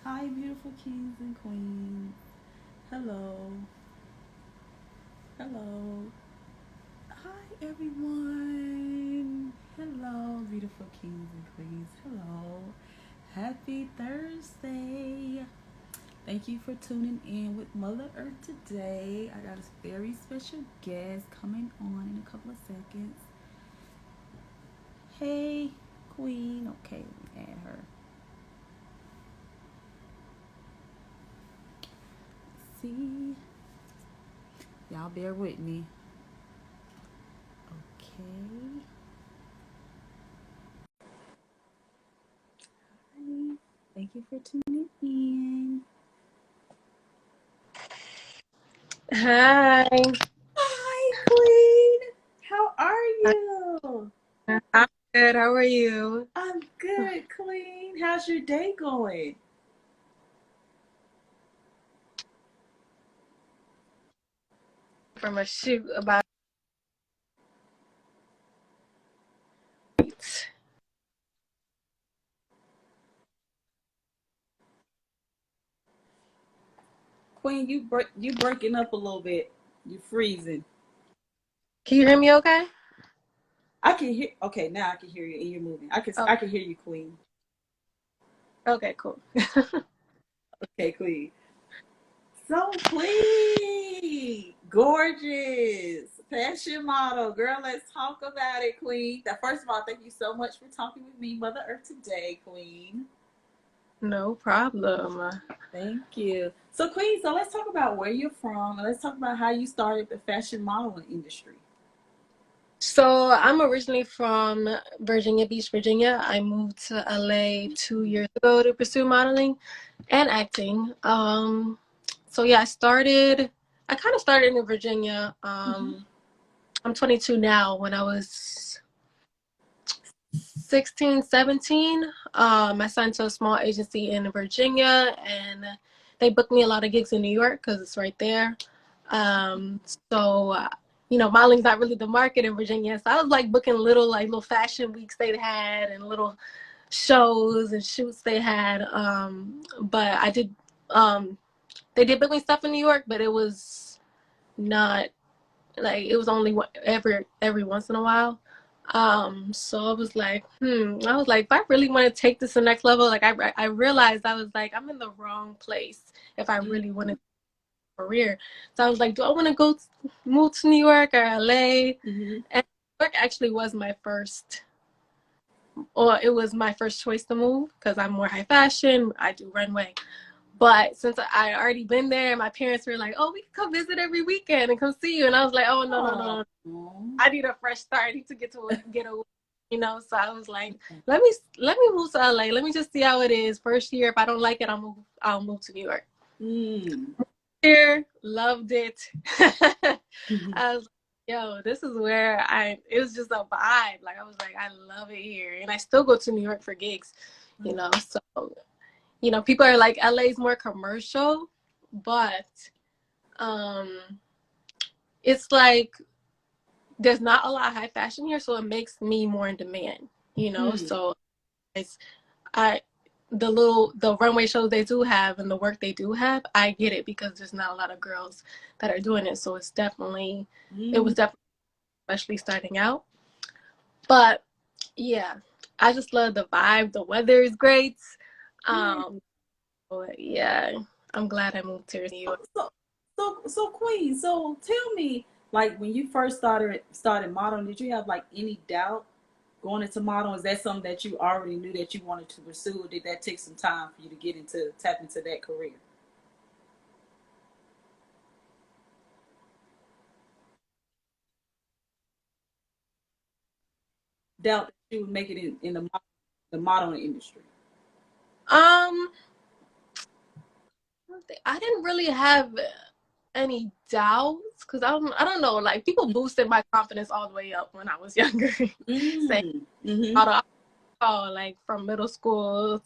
Hi, beautiful kings and queens. Hello. Hello. Hi, everyone. Hello, beautiful kings and queens. Hello. Happy Thursday. Thank you for tuning in with Mother Earth today. I got a very special guest coming on in a couple of seconds. Hey, Queen. Okay, let me add her. See, y'all bear with me. Okay. Hi. Thank you for tuning in. Hi. Hi, Queen. How are you? I'm good. How are you? I'm good, Queen. How's your day going? From a shoot about Queen, you breaking up a little bit. You freezing. Can you hear me okay? I can hear. Okay, now I can hear you, and you're moving. Oh, I can hear you, Queen. okay, cool. Okay, Queen. So, Queen, gorgeous fashion model, girl. Let's talk about it, Queen. Now, first of all, thank you so much for talking with me, Mother Earth, today, Queen. No problem. Thank you. So, Queen, so let's talk about where you're from and let's talk about how you started the fashion modeling industry. So I'm originally from Virginia Beach, Virginia. I moved to LA 2 years ago to pursue modeling and acting. So yeah, I kind of started in Virginia. Mm-hmm. I'm 22 now. When I was 16, 17, I signed to a small agency in Virginia, and they booked me a lot of gigs in New York because it's right there. Um, so, uh, modeling's not really the market in Virginia. So I was like booking little fashion weeks they had and little shows and shoots they had. But they did book me stuff in New York, but it was not like it was only every once in a while. So I was like, I was like, if I really want to take this to the next level, like I realized I was like, I'm in the wrong place if I really wanted a career. So I was like, do I want to move to New York or LA? Mm-hmm. And New York actually was my first, or it was my first choice to move because I'm more high fashion. I do runway. But since I already been there, my parents were like, "Oh, we can come visit every weekend and come see you." And I was like, "Oh, no, no, no, Oh. no. I need a fresh start. I need to get away." So I was like, let me move to LA. Let me just see how it is. First year, if I don't like it, I'll move to New York. Mm. Here, loved it. Mm-hmm. I was like, yo, this is where it was just a vibe. Like I was like, I love it here. And I still go to New York for gigs. So people are like LA's more commercial, but um it's like there's not a lot of high fashion here, so it makes me more in demand. Mm. So it's I the runway shows they do have and the work they do have, I get it because there's not a lot of girls that are doing it. So it Mm. was definitely, especially starting out. But yeah, I just love the vibe. The weather is great. Yeah. Um, but yeah, I'm glad I moved to New York. So, Queen. So, tell me, like, when you first started modeling, did you have like any doubt going into modeling? Is that something that you already knew that you wanted to pursue, or did that take some time for you to tap into that career? Doubt that you would make it in the modeling industry. Um, I didn't really have any doubts because I don't know, like people boosted my confidence all the way up when I was younger. Saying Mm. Mm-hmm. model, like from middle school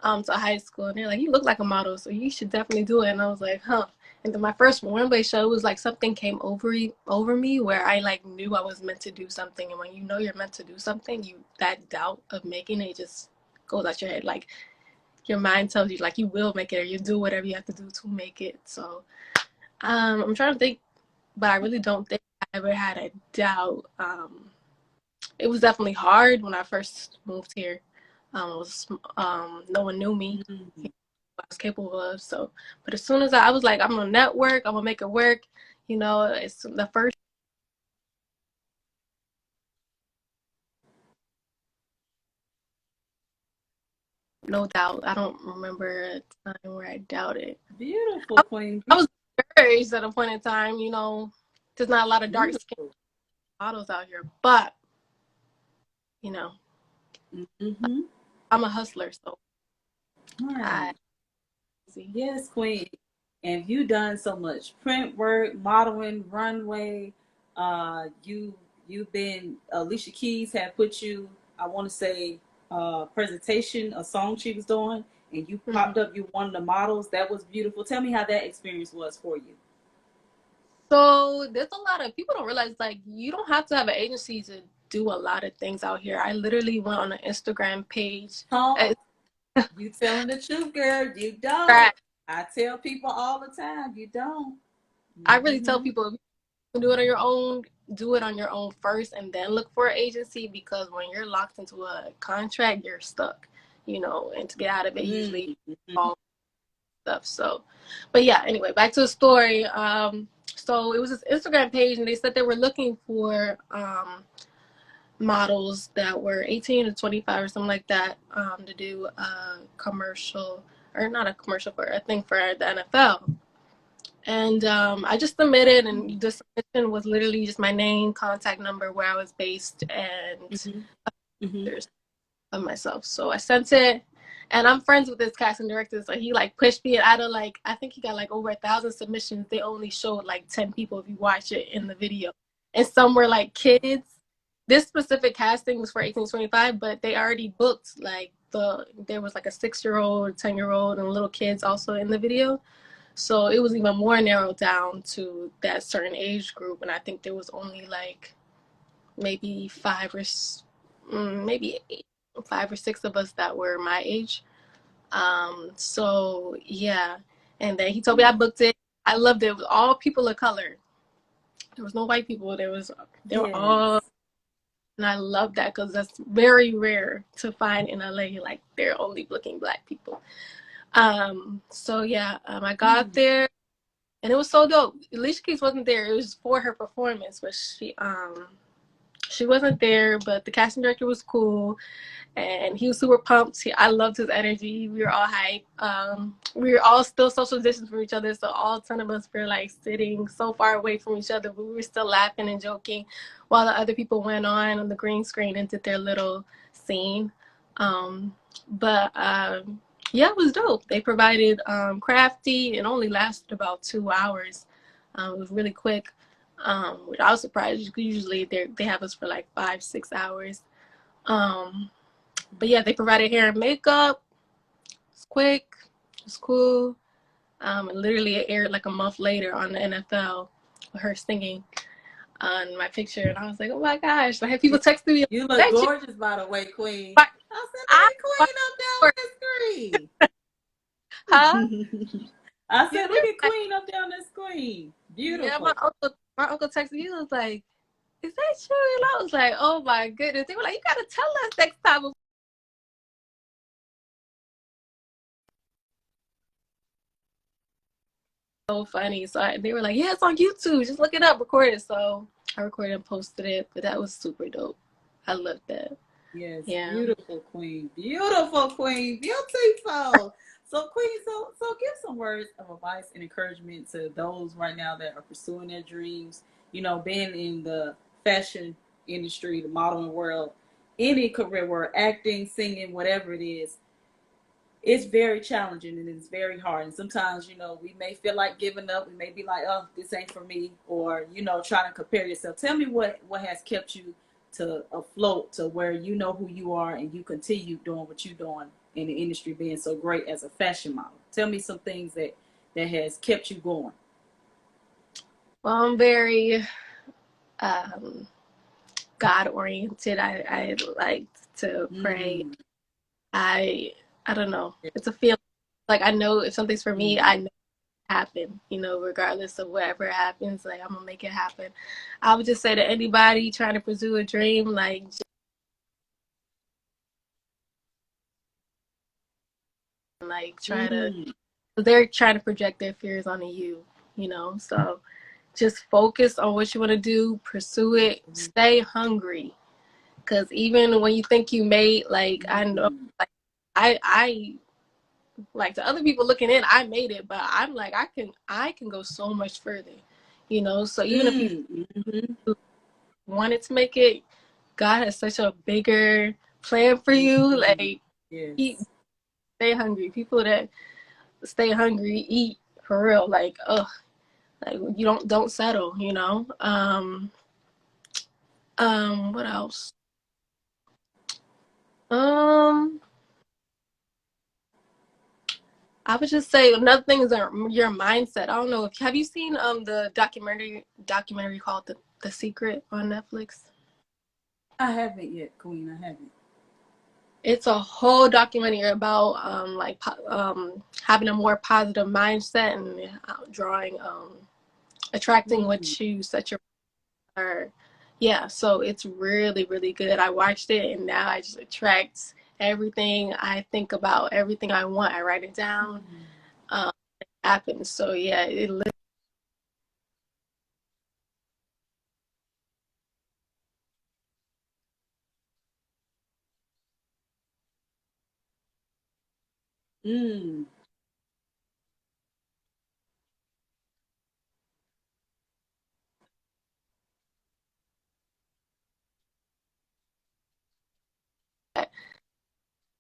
to high school, and they're like, you look like a model, so you should definitely do it. And I was like, huh. And then my first runway show was like something came over me where I like knew I was meant to do something, and when you know you're meant to do something, that doubt of making it just goes out your head. Like your mind tells you like you will make it or you do whatever you have to do to make it. So I'm trying to think, but I really don't think I ever had a doubt. It was definitely hard when I first moved here. It was no one knew me, Mm-hmm. what I was capable of. So, but as soon as I was like, I'm gonna network, I'm gonna make it work. You know, it's the first, no doubt. I don't remember a time where I doubted. Beautiful, Queen. I was discouraged at a point in time. You know, there's not a lot of dark skinned Beautiful. models out here, but you know, Mm-hmm. I'm a hustler, so All I right. see. Yes, Queen. And you done so much print work, modeling, runway. You've been Alicia Keys had put you, I want to say, presentation, a song she was doing, and you Mm-hmm. popped up. You one of the models. That was beautiful. Tell me how that experience was for you. So there's a lot of people don't realize like you don't have to have an agency to do a lot of things out here. I literally went on an Instagram page. Talk. It's You telling the truth, girl. You don't. right. I tell people all the time. You don't. I really tell Mm-hmm. people if you can do it on your own, do it on your own first and then look for an agency because when you're locked into a contract, you're stuck, you know, and to get out of it usually Mm-hmm. all stuff. So but yeah, anyway, back to the story. So it was this Instagram page and they said they were looking for models that were 18 to 25 or something like that to do a commercial or not a commercial for I think for the NFL. And I just submitted, and the submission was literally just my name, contact number, where I was based, and Mm-hmm. Mm-hmm. pictures of myself. So I sent it, and I'm friends with this casting director, so he like pushed me out of like I think he got like over 1,000 submissions. They only showed like 10 people if you watch it in the video, and some were like kids. This specific casting was for 18 to 25, but they already booked like there was like a 6-year old, 10-year old, and little kids also in the video. So it was even more narrowed down to that certain age group, and I think there was only like maybe maybe 5 or 6 of us that were my age. So yeah, and then he told me I booked it. I loved it. It was all people of color. There was no white people. They were all, Yes. and I love that because that's very rare to find in LA. Like they're only booking black people. So yeah, I got Mm. there. And it was so dope. Alicia Keys wasn't there. It was for her performance, but she wasn't there. But the casting director was cool, and he was super pumped. I loved his energy. We were all hype. We were all still social distance from each other, so all 10 of us were like sitting so far away from each other, but we were still laughing and joking while the other people went on the green screen and did their little scene. But yeah, it was dope. They provided crafty. It only lasted about 2 hours. It was really quick, which I was surprised. Usually they have us for like 5, 6 hours. Um, but yeah, they provided hair and makeup. It's quick. It's cool. And literally it aired like a month later on the NFL with her singing on my picture, and I was like, oh my gosh! I had people texting me, You look that you, gorgeous, by the way, Queen. but I said, I, look at Queen up there huh? on the screen. I Yeah, said, look at Queen up there on the screen. yeah. Beautiful. My uncle texted me. He was like, "Is that you?" And I was like, "Oh my goodness!" They were like, "You gotta tell us next time." So funny. So they were like, "Yeah, it's on YouTube. Just look it up, record it." So I recorded and posted it, but that was super dope. I loved that. Yes, Yeah. beautiful Queen. Beautiful Queen. Beautiful. So Queen, so give some words of advice and encouragement to those right now that are pursuing their dreams, being in the fashion industry, the modeling world, any career world, acting, singing, whatever it is. It's very challenging and it's very hard. And sometimes, we may feel like giving up. We may be like, oh, this ain't for me, or, trying to compare yourself. Tell me what has kept you to afloat to where you know who you are and you continue doing what you're doing in the industry, being so great as a fashion model. Tell me some things that has kept you going. Well, I'm very um, God oriented. I like to pray. Mm, I I don't know. It's a feeling. Like I know if something's for me, Mm-hmm. I know it happen. You know, regardless of whatever happens, like I'm gonna make it happen. I would just say to anybody trying to pursue a dream, like just, like try to. Mm-hmm. They're trying to project their fears onto you. You know, so just focus on what you want to do, pursue it, stay hungry. Because even when you think you made, like I know, Mm-hmm. like I like to other people looking in, I made it, but I'm like I can go so much further, you know. So even if you Mm-hmm. wanted to make it, God has such a bigger plan for you. Mm-hmm. Like eat, Yes. stay hungry. People that stay hungry eat for real. Like you don't settle, you know. What else? Um, I would just say another thing is your mindset. I don't know if have you seen the documentary called the Secret on Netflix? I haven't yet, Queen. I haven't. It's a whole documentary about having a more positive mindset and drawing attracting Mm-hmm. what you set your yeah, so it's really really good. I watched it and now I just attract everything I think about, everything I want. I write it down. Um, it happens. So yeah, it Mm-hmm.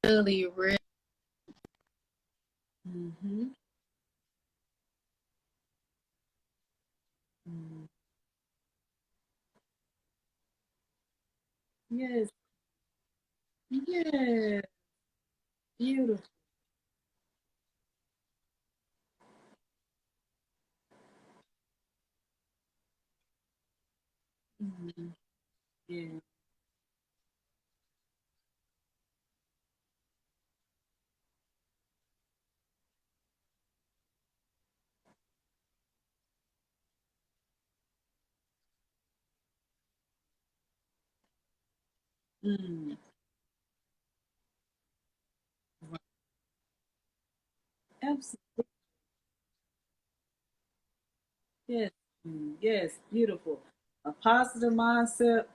really really Mm-hmm. Mm-hmm. Yes. Yes. Beautiful. Mm-hmm. Yeah. Mm. Right. Absolutely. Yes. Mm. Yes. Beautiful. A positive mindset,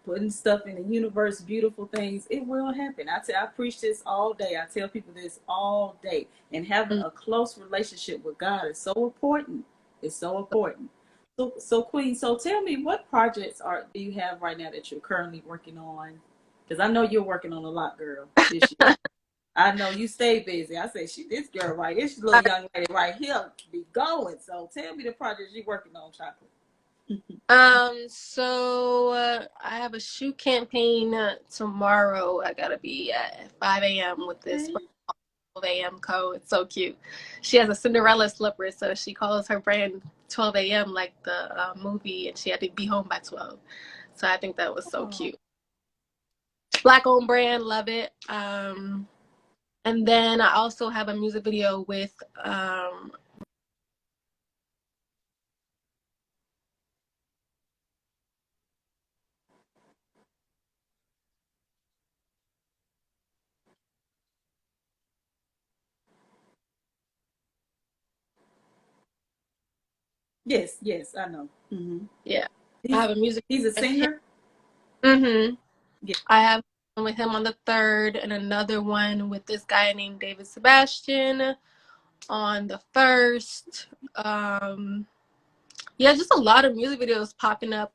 putting stuff in the universe, beautiful things, it will happen. I preach this all day. I tell people this all day. And having a close relationship with God is so important. It's so important. So Queen, so tell me what projects are do you have right now that you're currently working on? Because I know you're working on a lot, girl, this year. I know you stay busy. I say, she, this girl right here, this little young lady right here, be going. So tell me the projects you're working on, Chocolate. So I have a shoe campaign tomorrow. I gotta be at 5 a.m. with this Okay. 12 a.m. code. It's so cute. She has a Cinderella slipper, so she calls her brand 12 a.m. like the movie, and she had to be home by 12. So I think that was so Oh. cute. Black owned brand, love it. And then I also have a music video with Yes, yes, I know. yeah, I He's have a music he's a with him. singer. Mm-hmm. Yeah. I have one with him on the 3rd and another one with this guy named David Sebastian on the 1st. Yeah, just a lot of music videos popping up.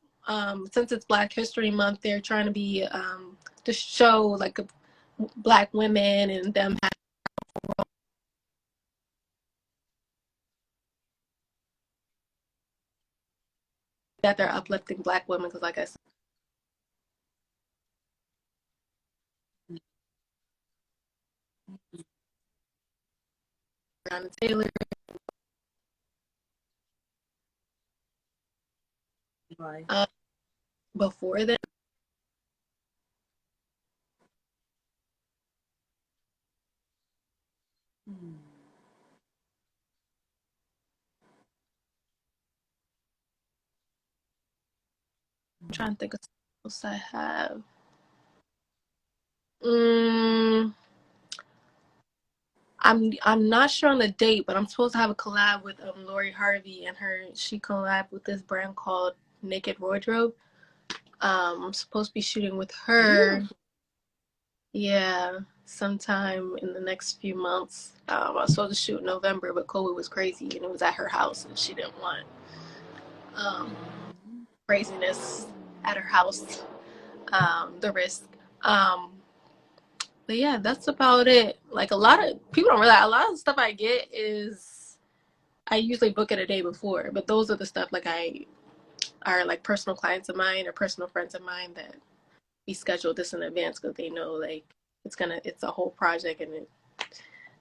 Since it's Black History Month, they're trying to be to show like Black women and them that they're uplifting Black women because, like I said, Breonna Taylor Right. uh, before them. Hmm. I'm trying to think of what else I have. Mm, I'm not sure on the date, but I'm supposed to have a collab with Lori Harvey and her. She collabed with this brand called Naked Wardrobe. I'm supposed to be shooting with her. Beautiful. Yeah, sometime in the next few months. I was supposed to shoot in November, but COVID was crazy and it was at her house, and she didn't want um, Mhm. craziness at her house, the risk. Um, but yeah, that's about it. Like a lot of people don't realize a lot of the stuff I get is I usually book it a day before, but those are the stuff like I are like personal clients of mine or personal friends of mine that we schedule this in advance because they know like it's a whole project and it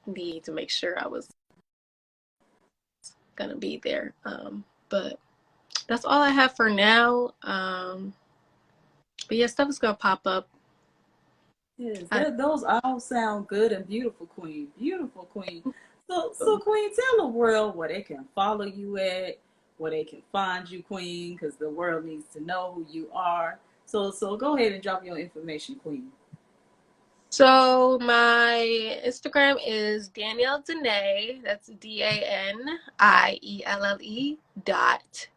need to make sure I was gonna be there. But that's all I have for now. But yeah, stuff is gonna pop up. Yes, I, those all sound good and beautiful, Queen. Beautiful, Queen. So, Queen, tell the world where they can follow you at, where they can find you, Queen, because the world needs to know who you are. So go ahead and drop your information, Queen. so my Instagram is Danielle.Danea. That's DANIELLE dot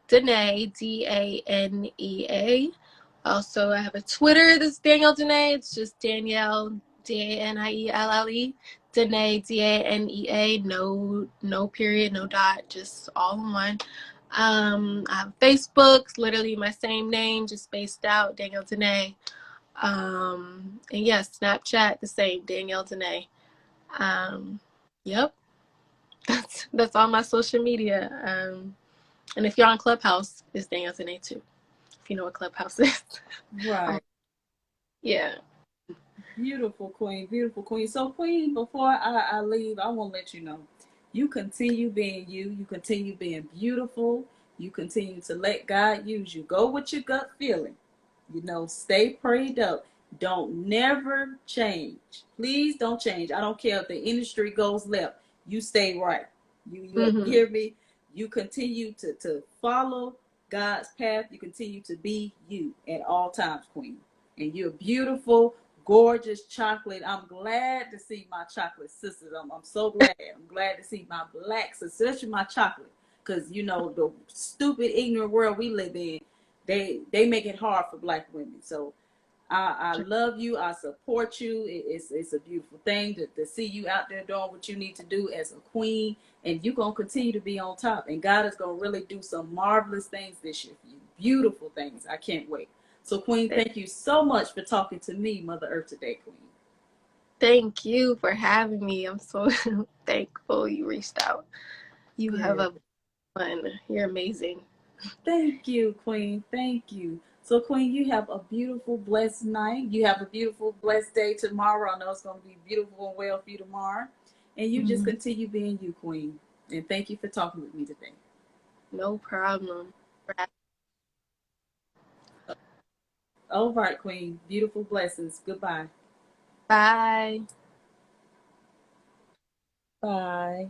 Danea, DANEA. Also, I have a Twitter that's Danielle.Danea. It's just Danielle, DANIELLE. Danea, DANEA. No period, no dot, just all in one. I have Facebook, literally my same name, just spaced out, Danielle.Danea. And yes, Snapchat, the same, Danielle.Danea. Um, yep, that's all my social media. And if you're on Clubhouse, it's Danielle.Danea too. If you know what Clubhouse is. um, Right. yeah. Beautiful, Queen. Beautiful, Queen. So, Queen, before I leave, I want to let you know you continue being you. You continue being beautiful. You continue to let God use you. Go with your gut feeling. Stay prayed up. Don't never change. Please don't change. I don't care if the industry goes left. You stay right. You Mm-hmm. hear me? You continue to follow God's path. You continue to be you at all times, Queen. And you're beautiful, gorgeous chocolate. I'm glad to see my chocolate sisters. I'm so glad. I'm glad to see my black sisters, especially my chocolate. Because the stupid, ignorant world we live in, they make it hard for black women. So I love you. I support you. It's a beautiful thing to see you out there doing what you need to do as a queen, and you're gonna continue to be on top. And God is gonna really do some marvelous things this year for you. Beautiful things. I can't wait. So, Queen, thank you so much for talking to me, Mother Earth today, Queen. Thank you for having me. I'm so thankful you reached out. You have Yeah. a fun. You're amazing. Thank you, Queen. Thank you. So, Queen, you have a beautiful, blessed night. You have a beautiful, blessed day tomorrow. I know it's going to be beautiful and well for you tomorrow. And you just Mhm. continue being you, Queen. And thank you for talking with me today. No problem. All right, Queen. Beautiful blessings. Goodbye. Bye. Bye.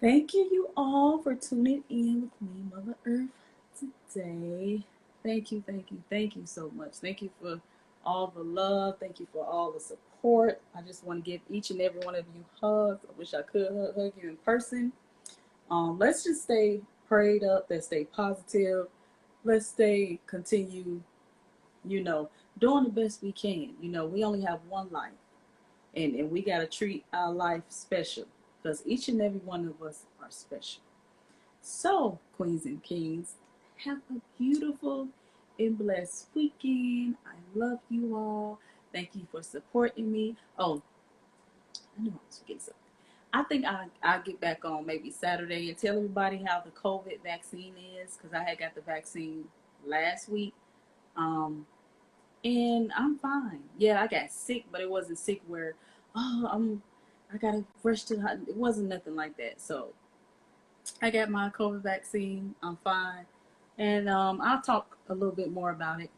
Thank you all, for tuning in with me, Mother Earth, today. Thank you so much. Thank you for all the love. Thank you for all the support. I just want to give each and every one of you hugs. I wish I could hug you in person. Let's just stay prayed up. Let's stay positive. Let's stay continue, you know, doing the best we can. We only have one life, and we got to treat our life special because each and every one of us are special. So, Queens and Kings, have a beautiful and blessed weekend. I love you all. Thank you for supporting me. Oh, I knew I was forgetting something. I think I'll get back on maybe Saturday and tell everybody how the COVID vaccine is because I had got the vaccine last week. Um, and I'm fine. Yeah, I got sick, but it wasn't sick where, I gotta rush to the hospital. It wasn't nothing like that. So I got my COVID vaccine. I'm fine. And I'll talk a little bit more about it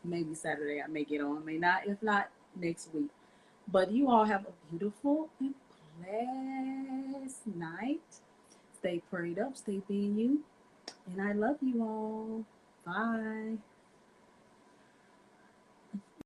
Maybe Saturday I may get on, may not. If not, next week. But you all have a beautiful and blessed night. Stay prayed up, stay being you. And I love you all. Bye.